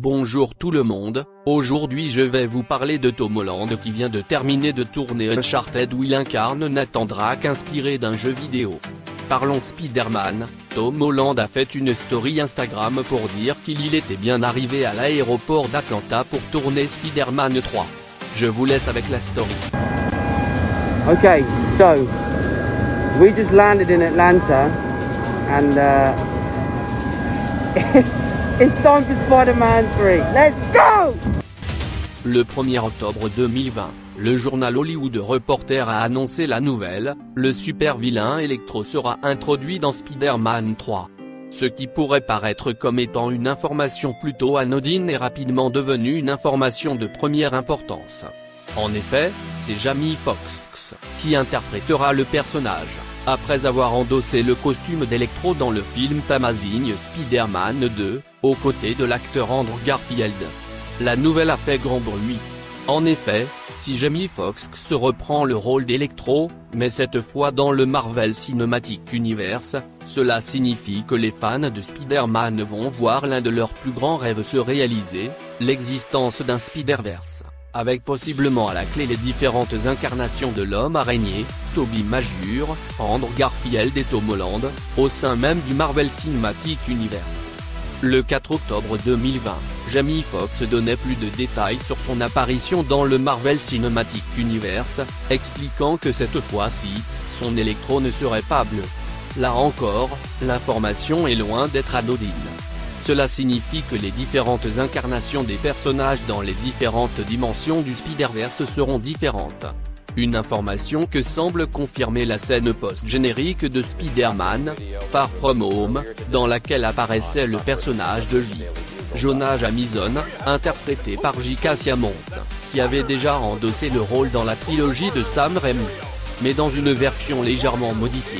Bonjour tout le monde, aujourd'hui je vais vous parler de Tom Holland qui vient de terminer de tourner Uncharted où il incarne Nathan Drake inspiré d'un jeu vidéo. Parlons Spider-Man, Tom Holland a fait une story Instagram pour dire qu'il était bien arrivé à l'aéroport d'Atlanta pour tourner Spider-Man 3. Je vous laisse avec la story. Okay, so we just landed in Atlanta and it's time for Spider-Man 3. Let's go! Le 1er octobre 2020, le journal Hollywood Reporter a annoncé la nouvelle, le super vilain Electro sera introduit dans Spider-Man 3. Ce qui pourrait paraître comme étant une information plutôt anodine est rapidement devenue une information de première importance. En effet, c'est Jamie Foxx qui interprétera le personnage, après avoir endossé le costume d'Electro dans le film Amazing Spider-Man 2, aux côtés de l'acteur Andrew Garfield. La nouvelle a fait grand bruit. En effet, si Jamie Foxx reprend le rôle d'Electro, mais cette fois dans le Marvel Cinematic Universe, cela signifie que les fans de Spider-Man vont voir l'un de leurs plus grands rêves se réaliser, l'existence d'un Spider-Verse, avec possiblement à la clé les différentes incarnations de l'homme araignée, Tobey Maguire, Andrew Garfield et Tom Holland, au sein même du Marvel Cinematic Universe. Le 4 octobre 2020, Jamie Foxx donnait plus de détails sur son apparition dans le Marvel Cinematic Universe, expliquant que cette fois-ci, son Electro ne serait pas bleu. Là encore, l'information est loin d'être anodine. Cela signifie que les différentes incarnations des personnages dans les différentes dimensions du Spider-Verse seront différentes. Une information que semble confirmer la scène post-générique de Spider-Man, Far From Home, dans laquelle apparaissait le personnage de Jonah Jameson, interprété par J.K. Simmons, qui avait déjà endossé le rôle dans la trilogie de Sam Raimi, mais dans une version légèrement modifiée.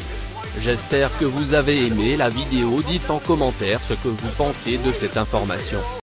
J'espère que vous avez aimé la vidéo, dites en commentaire ce que vous pensez de cette information.